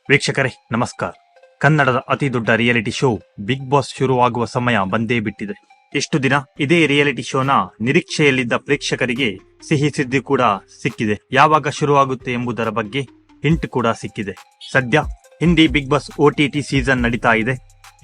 ವೀಕ್ಷಕರೇ ನಮಸ್ಕಾರ. ಕನ್ನಡದ ಅತಿ ದೊಡ್ಡ ರಿಯಾಲಿಟಿ ಶೋ ಬಿಗ್ ಬಾಸ್ ಶುರುವಾಗುವ ಸಮಯ ಬಂದೇ ಬಿಟ್ಟಿದೆ. ಇಷ್ಟು ದಿನ ಇದೇ ರಿಯಾಲಿಟಿ ಶೋನ ನಿರೀಕ್ಷೆಯಲ್ಲಿದ್ದ ಪ್ರೇಕ್ಷಕರಿಗೆ ಸಿಹಿ ಸುದ್ದಿ ಕೂಡ ಸಿಕ್ಕಿದೆ. ಯಾವಾಗ ಶುರುವಾಗುತ್ತೆ ಎಂಬುದರ ಬಗ್ಗೆ ಹಿಂಟ್ ಕೂಡ ಸಿಕ್ಕಿದೆ. ಸದ್ಯ Hindi Bigg Boss OTT season ನಡೀತಾ ಇದೆ.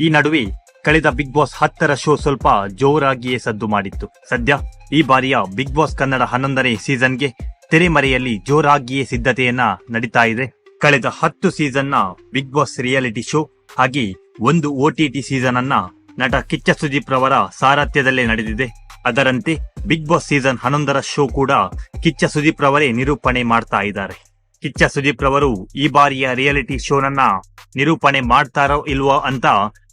ಈ ನಡುವೆ ಕಳೆದ ಬಿಗ್ ಬಾಸ್ 10ರ ಶೋ ಸ್ವಲ್ಪ ಜೋರಾಗಿಯೇ ಸದ್ದು ಮಾಡಿತ್ತು. ಸದ್ಯ ಈ ಬಾರಿಯ ಬಿಗ್ ಬಾಸ್ ಕನ್ನಡ 11ನೇ ಸೀಸನ್ಗೆ ತೆರೆಮರೆಯಲ್ಲಿ ಜೋರಾಗಿಯೇ ಸಿದ್ಧತೆಯನ್ನ ನಡೀತಾ ಇದೆ. ಕಳೆದ 10 ಸೀಸನ್ನ ಬಿಗ್ ಬಾಸ್ ರಿಯಾಲಿಟಿ ಶೋ ಹಾಗೆ ಒಂದು OTT ಸೀಸನ್ ಅನ್ನ ನಟ ಕಿಚ್ಚ ಸುದೀಪ್ ರವರ ಸಾರಥ್ಯದಲ್ಲೇ ನಡೆದಿದೆ. ಅದರಂತೆ ಬಿಗ್ ಬಾಸ್ ಸೀಸನ್ 11ರ ಶೋ ಕೂಡ ಕಿಚ್ಚ ಸುದೀಪ್ ರವರೇ ನಿರೂಪಣೆ ಮಾಡ್ತಾ ಇದ್ದಾರೆ. ಕಿಚ್ಚ ಸುದೀಪ್ ರವರು ಈ ಬಾರಿಯ ರಿಯಾಲಿಟಿ ಶೋನನ್ನ ನಿರೂಪಣೆ ಮಾಡ್ತಾರೋ ಇಲ್ವೋ ಅಂತ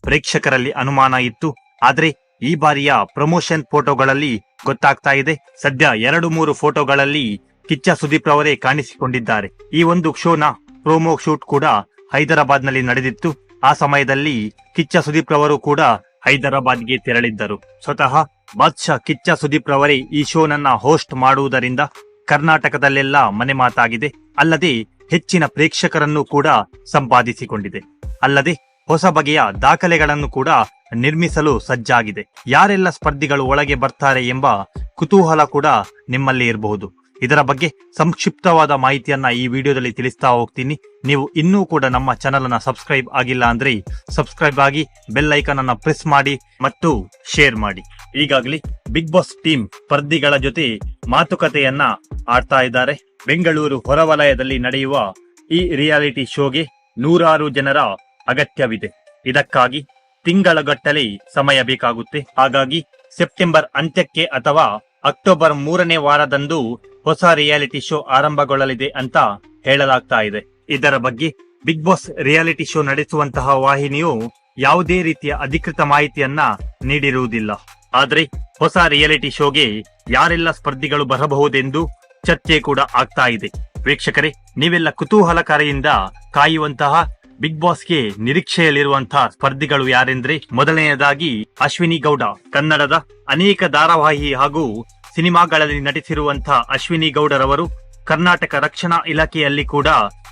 ಪ್ರೇಕ್ಷಕರಲ್ಲಿ ಅನುಮಾನ ಇತ್ತು. ಆದ್ರೆ ಈ ಬಾರಿಯ ಪ್ರಮೋಷನ್ ಫೋಟೋಗಳಲ್ಲಿ ಗೊತ್ತಾಗ್ತಾ ಇದೆ. ಸದ್ಯ 2-3 ಫೋಟೋಗಳಲ್ಲಿ ಕಿಚ್ಚ ಸುದೀಪ್ ರವರೇ ಕಾಣಿಸಿಕೊಂಡಿದ್ದಾರೆ. ಈ ಒಂದು ಶೋನ ಪ್ರೋಮೋ ಶೂಟ್ ಕೂಡ ಹೈದರಾಬಾದ್ ನಲ್ಲಿ ನಡೆದಿತ್ತು. ಆ ಸಮಯದಲ್ಲಿ ಕಿಚ್ಚ ಸುದೀಪ್ ರವರು ಕೂಡ ಹೈದರಾಬಾದ್ಗೆ ತೆರಳಿದ್ದರು. ಸ್ವತಃ ಬಾದ್ಶಾ ಕಿಚ್ಚ ಸುದೀಪ್ ರವರೇ ಈ ಶೋನನ್ನ ಹೋಸ್ಟ್ ಮಾಡುವುದರಿಂದ ಕರ್ನಾಟಕದಲ್ಲೆಲ್ಲ ಮನೆ ಮಾತಾಗಿದೆ. ಅಲ್ಲದೆ ಹೆಚ್ಚಿನ ಪ್ರೇಕ್ಷಕರನ್ನು ಕೂಡ ಸಂಪಾದಿಸಿಕೊಂಡಿದೆ. ಅಲ್ಲದೆ ಹೊಸ ಬಗೆಯ ದಾಖಲೆಗಳನ್ನು ಕೂಡ ನಿರ್ಮಿಸಲು ಸಜ್ಜಾಗಿದೆ. ಯಾರೆಲ್ಲ ಸ್ಪರ್ಧಿಗಳು ಒಳಗೆ ಬರ್ತಾರೆ ಎಂಬ ಕುತೂಹಲ ಕೂಡ ನಿಮ್ಮಲ್ಲಿ ಇರಬಹುದು. ಇದರ ಬಗ್ಗೆ ಸಂಕ್ಷಿಪ್ತವಾದ ಮಾಹಿತಿಯನ್ನ ಈ ವಿಡಿಯೋದಲ್ಲಿ ತಿಳಿಸ್ತಾ ಹೋಗ್ತೀನಿ. ನೀವು ಇನ್ನೂ ಕೂಡ ನಮ್ಮ ಚಾನೆಲ್ ಅನ್ನ ಸಬ್ಸ್ಕ್ರೈಬ್ ಆಗಿಲ್ಲ ಅಂದ್ರೆ ಸಬ್ಸ್ಕ್ರೈಬ್ ಆಗಿ ಬೆಲ್ ಐಕಾನ್ ಅನ್ನ ಪ್ರೆಸ್ ಮಾಡಿ ಮತ್ತು ಶೇರ್ ಮಾಡಿ. ಈಗಾಗಲೇ ಬಿಗ್ ಬಾಸ್ ಟೀಮ್ ಸ್ಪರ್ಧಿಗಳ ಜೊತೆ ಮಾತುಕತೆಯನ್ನ ಆಡ್ತಾ ಇದ್ದಾರೆ. ಬೆಂಗಳೂರು ಹೊರವಲಯದಲ್ಲಿ ನಡೆಯುವ ಈ ರಿಯಾಲಿಟಿ ಶೋಗೆ 100 ಜನರ ಅಗತ್ಯವಿದೆ. ಇದಕ್ಕಾಗಿ ತಿಂಗಳಗಟ್ಟಲೆ ಸಮಯ ಬೇಕಾಗುತ್ತೆ. ಹಾಗಾಗಿ ಸೆಪ್ಟೆಂಬರ್ ಅಂತ್ಯಕ್ಕೆ ಅಥವಾ ಅಕ್ಟೋಬರ್ 3ನೇ ವಾರದಂದು ಹೊಸ ರಿಯಾಲಿಟಿ ಶೋ ಆರಂಭಗೊಳ್ಳಲಿದೆ ಅಂತ ಹೇಳಲಾಗ್ತಾ ಇದೆ. ಇದರ ಬಗ್ಗೆ ಬಿಗ್ ಬಾಸ್ ರಿಯಾಲಿಟಿ ಶೋ ನಡೆಸುವಂತಹ ವಾಹಿನಿಯು ಯಾವುದೇ ರೀತಿಯ ಅಧಿಕೃತ ಮಾಹಿತಿಯನ್ನ ನೀಡಿರುವುದಿಲ್ಲ. ಆದ್ರೆ ಹೊಸ ರಿಯಾಲಿಟಿ ಶೋಗೆ ಯಾರೆಲ್ಲ ಸ್ಪರ್ಧಿಗಳು ಬರಬಹುದೆಂದು ಚರ್ಚೆ ಕೂಡ ಆಗ್ತಾ ಇದೆ. ವೀಕ್ಷಕರೇ, ನೀವೆಲ್ಲ ಕುತೂಹಲಕಾರಿಯಿಂದ ಕಾಯುವಂತಹ ಬಿಗ್ ಬಾಸ್ಗೆ ನಿರೀಕ್ಷೆಯಲ್ಲಿರುವಂತಹ ಸ್ಪರ್ಧಿಗಳು ಯಾರೆಂದ್ರೆ, ಮೊದಲನೆಯದಾಗಿ ಅಶ್ವಿನಿ ಗೌಡ. ಕನ್ನಡದ ಅನೇಕ ಧಾರಾವಾಹಿ ಹಾಗೂ ಸಿನಿಮಾಗಳಲ್ಲಿ ನಟಿಸಿರುವಂತಹ ಅಶ್ವಿನಿ ಗೌಡರವರು ಕರ್ನಾಟಕ ರಕ್ಷಣಾ ಇಲಾಖೆಯಲ್ಲಿ ಕೂಡ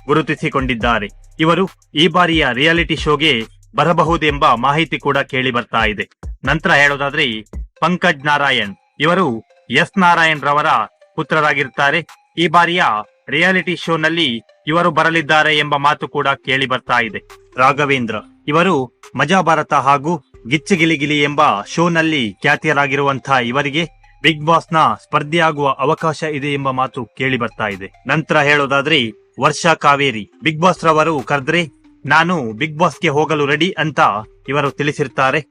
ಗುರುತಿಸಿಕೊಂಡಿದ್ದಾರೆ. ಇವರು ಈ ಬಾರಿಯ ರಿಯಾಲಿಟಿ ಶೋಗೆ ಬರಬಹುದೆಂಬ ಮಾಹಿತಿ ಕೂಡ ಕೇಳಿ ಬರ್ತಾ ಇದೆ. ನಂತರ ಹೇಳೋದಾದ್ರೆ ಪಂಕಜ್ ನಾರಾಯಣ್. ಇವರು ಎಸ್ ನಾರಾಯಣ್ ರವರ ಪುತ್ರರಾಗಿರ್ತಾರೆ. ಈ ಬಾರಿಯ ರಿಯಾಲಿಟಿ ಶೋನಲ್ಲಿ ಇವರು ಬರಲಿದ್ದಾರೆ ಎಂಬ ಮಾತು ಕೂಡ ಕೇಳಿ ಬರ್ತಾ ಇದೆ. ರಾಘವೇಂದ್ರ. ಇವರು ಮಜಾ ಭಾರತ ಹಾಗೂ ಗಿಚ್ಚಿಗಿಲಿಗಿಲಿ ಎಂಬ ಶೋನಲ್ಲಿ ಖ್ಯಾತಿಯರಾಗಿರುವಂತಹ ಇವರಿಗೆ ಬಿಗ್ ಬಾಸ್ ನ ಸ್ಪರ್ಧಿಯಾಗುವ ಅವಕಾಶ ಇದೆ ಎಂಬ ಮಾತು ಕೇಳಿ ಬರ್ತಾ ಇದೆ. ನಂತರ ಹೇಳೋದಾದ್ರೆ ವರ್ಷಾ ಕಾವೇರಿ. ಬಿಗ್ ಬಾಸ್ ರವರು ಕರೆದ್ರೆ ನಾನು ಬಿಗ್ ಬಾಸ್ಗೆ ಹೋಗಲು ರೆಡಿ ಅಂತ ಇವರು ತಿಳಿಸಿರ್ತಾರೆ.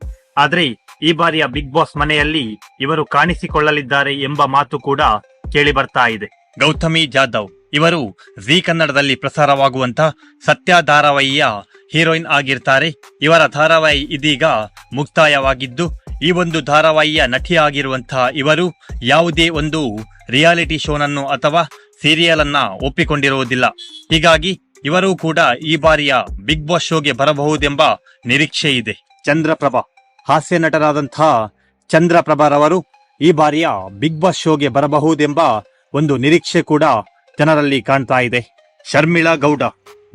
ಆದ್ರೆ ಈ ಬಾರಿಯ ಬಿಗ್ ಬಾಸ್ ಮನೆಯಲ್ಲಿ ಇವರು ಕಾಣಿಸಿಕೊಳ್ಳಲಿದ್ದಾರೆ ಎಂಬ ಮಾತು ಕೂಡ ಕೇಳಿ ಬರ್ತಾ ಇದೆ. ಗೌತಮಿ ಜಾಧವ್. ಇವರು ಜಿ ಕನ್ನಡದಲ್ಲಿ ಪ್ರಸಾರವಾಗುವಂತಹ ಸತ್ಯ ಧಾರಾವಾಹಿಯ ಹೀರೋಯಿನ್ ಆಗಿರ್ತಾರೆ. ಇವರ ಧಾರಾವಾಹಿ ಇದೀಗ ಮುಕ್ತಾಯವಾಗಿದ್ದು, ಈ ಒಂದು ಧಾರಾವಾಹಿಯ ನಟಿಯಾಗಿರುವಂತಹ ಇವರು ಯಾವುದೇ ಒಂದು ರಿಯಾಲಿಟಿ ಶೋನನ್ನು ಅಥವಾ ಸೀರಿಯಲ್ ಅನ್ನ ಒಪ್ಪಿಕೊಂಡಿರುವುದಿಲ್ಲ. ಹೀಗಾಗಿ ಇವರು ಕೂಡ ಈ ಬಾರಿಯ ಬಿಗ್ ಬಾಸ್ ಶೋಗೆ ಬರಬಹುದೆಂಬ ನಿರೀಕ್ಷೆ ಇದೆ. ಚಂದ್ರಪ್ರಭಾ. ಹಾಸ್ಯ ನಟರಾದಂತಹ ಚಂದ್ರಪ್ರಭಾರವರು ಈ ಬಾರಿಯ ಬಿಗ್ ಬಾಸ್ ಶೋಗೆ ಬರಬಹುದೆಂಬ ಒಂದು ನಿರೀಕ್ಷೆ ಕೂಡ ಜನರಲ್ಲಿ ಕಾಣ್ತಾ ಇದೆ. ಶರ್ಮಿಳಾ ಗೌಡ.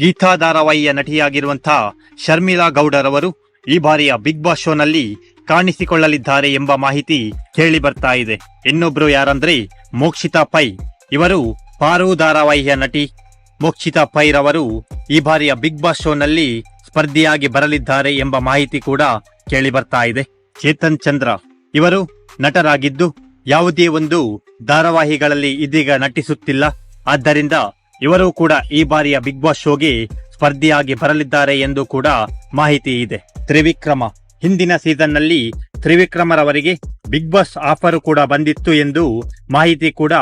ಗೀತಾ ಧಾರಾವಾಹಿಯ ನಟಿಯಾಗಿರುವಂತಹ ಶರ್ಮಿಳಾ ಗೌಡರವರು ಈ ಬಾರಿಯ ಬಿಗ್ ಬಾಸ್ ಶೋನಲ್ಲಿ ಕಾಣಿಸಿಕೊಳ್ಳಲಿದ್ದಾರೆ ಎಂಬ ಮಾಹಿತಿ ಕೇಳಿ ಬರ್ತಾ ಇದೆ. ಇನ್ನೊಬ್ರು ಯಾರಂದ್ರೆ ಮೋಕ್ಷಿತಾ ಪೈ. ಇವರು ಪಾರು ಧಾರಾವಾಹಿಯ ನಟಿ. ಮೋಕ್ಷಿತಾ ಪೈ ರವರು ಈ ಬಾರಿಯ ಬಿಗ್ ಬಾಸ್ ಶೋನಲ್ಲಿ ಸ್ಪರ್ಧಿಯಾಗಿ ಬರಲಿದ್ದಾರೆ ಎಂಬ ಮಾಹಿತಿ ಕೂಡ ಕೇಳಿ ಬರ್ತಾ ಇದೆ. ಚೇತನ್ ಚಂದ್ರ. ಇವರು ನಟರಾಗಿದ್ದು ಯಾವುದೇ ಒಂದು ಧಾರಾವಾಹಿಗಳಲ್ಲಿ ಇದೀಗ ನಟಿಸುತ್ತಿಲ್ಲ. ಆದ್ದರಿಂದ ಇವರು ಕೂಡ ಈ ಬಾರಿಯ ಬಿಗ್ ಬಾಸ್ ಶೋಗೆ ಸ್ಪರ್ಧಿಯಾಗಿ ಬರಲಿದ್ದಾರೆ ಎಂದು ಕೂಡ ಮಾಹಿತಿ ಇದೆ. ತ್ರಿವಿಕ್ರಮ. ಹಿಂದಿನ ಸೀಸನ್ ನಲ್ಲಿ ತ್ರಿವಿಕ್ರಮರವರಿಗೆ ಬಿಗ್ ಬಾಸ್ ಆಫರ್ ಕೂಡ ಬಂದಿತ್ತು ಎಂದು ಮಾಹಿತಿ ಕೂಡ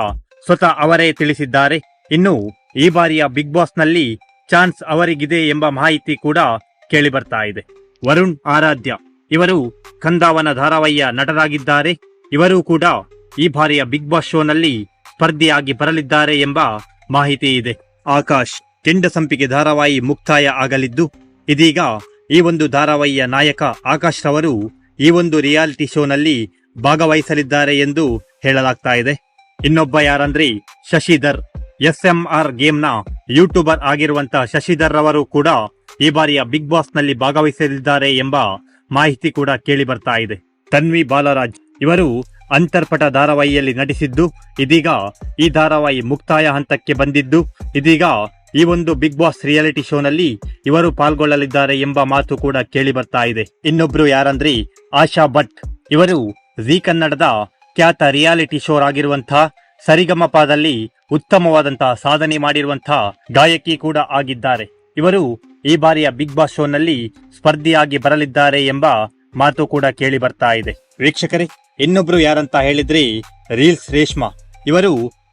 ಸ್ವತಃ ಅವರೇ ತಿಳಿಸಿದ್ದಾರೆ. ಇನ್ನು ಈ ಬಾರಿಯ ಬಿಗ್ ಬಾಸ್ ನಲ್ಲಿ ಚಾನ್ಸ್ ಅವರಿಗಿದೆ ಎಂಬ ಮಾಹಿತಿ ಕೂಡ ಕೇಳಿ ಬರ್ತಾ ಇದೆ. ವರುಣ್ ಆರಾಧ್ಯ. ಇವರು ಕಂದಾವನ ಧಾರಾವಾಹಿಯ ನಟರಾಗಿದ್ದಾರೆ. ಇವರು ಕೂಡ ಈ ಬಾರಿಯ ಬಿಗ್ ಬಾಸ್ ಶೋನಲ್ಲಿ ಸ್ಪರ್ಧಿಯಾಗಿ ಬರಲಿದ್ದಾರೆ ಎಂಬ ಮಾಹಿತಿ ಇದೆ. ಆಕಾಶ್. ಕೆಂಡಸಂಪಿಗೆ ಧಾರಾವಾಹಿ ಮುಕ್ತಾಯ ಆಗಲಿದ್ದು, ಇದೀಗ ಈ ಒಂದು ಧಾರಾವಾಹಿಯ ನಾಯಕ ಆಕಾಶ್ ರವರು ಈ ಒಂದು ರಿಯಾಲಿಟಿ ಶೋನಲ್ಲಿ ಭಾಗವಹಿಸಲಿದ್ದಾರೆ ಎಂದು ಹೇಳಲಾಗ್ತಾ ಇದೆ. ಇನ್ನೊಬ್ಬ ಯಾರಂದ್ರೆ ಶಶಿಧರ್. SMR ಗೇಮ್ನ ಯೂಟ್ಯೂಬರ್ ಆಗಿರುವಂತಹ ಶಶಿಧರ್ ರವರು ಕೂಡ ಈ ಬಾರಿಯ ಬಿಗ್ ಬಾಸ್ ನಲ್ಲಿ ಭಾಗವಹಿಸಲಿದ್ದಾರೆ ಎಂಬ ಮಾಹಿತಿ ಕೂಡ ಕೇಳಿ ಬರ್ತಾ ಇದೆ. ತನ್ವಿ ಬಾಲರಾಜ್ ಇವರು ಅಂತರ್ಪಟ ಧಾರಾವಾಹಿಯಲ್ಲಿ ನಟಿಸಿದ್ದು, ಇದೀಗ ಈ ಧಾರಾವಾಹಿ ಮುಕ್ತಾಯ ಹಂತಕ್ಕೆ ಬಂದಿದ್ದು, ಇದೀಗ ಈ ಒಂದು ಬಿಗ್ ಬಾಸ್ ರಿಯಾಲಿಟಿ ಶೋನಲ್ಲಿ ಇವರು ಪಾಲ್ಗೊಳ್ಳಲಿದ್ದಾರೆ ಎಂಬ ಮಾತು ಕೂಡ ಕೇಳಿ ಬರ್ತಾ ಇದೆ. ಇನ್ನೊಬ್ರು ಯಾರಂದ್ರೆ ಆಶಾ ಭಟ್. ಇವರು ಜಿ ಕನ್ನಡದ ಖ್ಯಾತ ರಿಯಾಲಿಟಿ ಶೋ ಆಗಿರುವಂತಹ ಸರಿಗಮಪದಲ್ಲಿ ಉತ್ತಮವಾದಂತಹ ಸಾಧನೆ ಮಾಡಿರುವಂತಹ ಗಾಯಕಿ ಕೂಡ ಆಗಿದ್ದಾರೆ. ಇವರು ಈ ಬಾರಿಯ ಬಿಗ್ ಬಾಸ್ ಶೋನಲ್ಲಿ ಸ್ಪರ್ಧಿಯಾಗಿ ಬರಲಿದ್ದಾರೆ ಎಂಬ ಮಾತು ಕೂಡ ಕೇಳಿ ಬರ್ತಾ ಇದೆ. ವೀಕ್ಷಕರೇ, ಇನ್ನೊಬ್ರು ಯಾರಂತ ಹೇಳಿದ್ರೆ ರೀಲ್ಸ್ ರೇಷ್ಮಾ. ಇವರು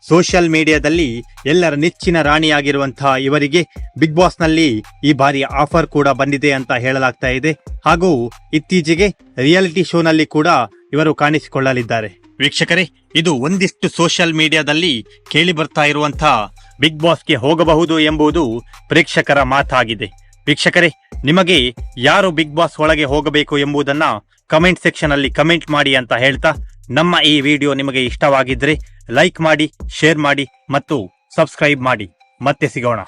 ಸೋಷಿಯಲ್ ಮೀಡಿಯಾದಲ್ಲಿ ಎಲ್ಲರ ನೆಚ್ಚಿನ ರಾಣಿಯಾಗಿರುವಂತಹ ಇವರಿಗೆ ಬಿಗ್ ಬಾಸ್ ನಲ್ಲಿ ಈ ಬಾರಿಯ ಆಫರ್ ಕೂಡ ಬಂದಿದೆ ಅಂತ ಹೇಳಲಾಗ್ತಾ ಇದೆ. ಹಾಗೂ ಇತ್ತೀಚೆಗೆ ರಿಯಾಲಿಟಿ ಶೋನಲ್ಲಿ ಕೂಡ ಇವರು ಕಾಣಿಸಿಕೊಳ್ಳಲಿದ್ದಾರೆ. ವೀಕ್ಷಕರೇ, ಇದು ಒಂದಿಷ್ಟು ಸೋಷಿಯಲ್ ಮೀಡಿಯಾದಲ್ಲಿ ಕೇಳಿ ಬರ್ತಾ ಇರುವಂತಹ ಬಿಗ್ ಬಾಸ್ಗೆ ಹೋಗಬಹುದು ಎಂಬುದು ಪ್ರೇಕ್ಷಕರ ಮಾತಾಗಿದೆ. ವೀಕ್ಷಕರೇ, ನಿಮಗೆ ಯಾರು ಬಿಗ್ ಬಾಸ್ ಒಳಗೆ ಹೋಗಬೇಕು ಎಂಬುದನ್ನ ಕಮೆಂಟ್ ಸೆಕ್ಷನ್ ಅಲ್ಲಿ ಕಮೆಂಟ್ ಮಾಡಿ ಅಂತ ಹೇಳ್ತಾ, ನಮ್ಮ ಈ ವಿಡಿಯೋ ನಿಮಗೆ ಇಷ್ಟವಾಗಿದ್ರೆ ಲೈಕ್ ಮಾಡಿ, ಶೇರ್ ಮಾಡಿ ಮತ್ತು ಸಬ್ಸ್ಕ್ರೈಬ್ ಮಾಡಿ. ಮತ್ತೆ ಸಿಗೋಣ.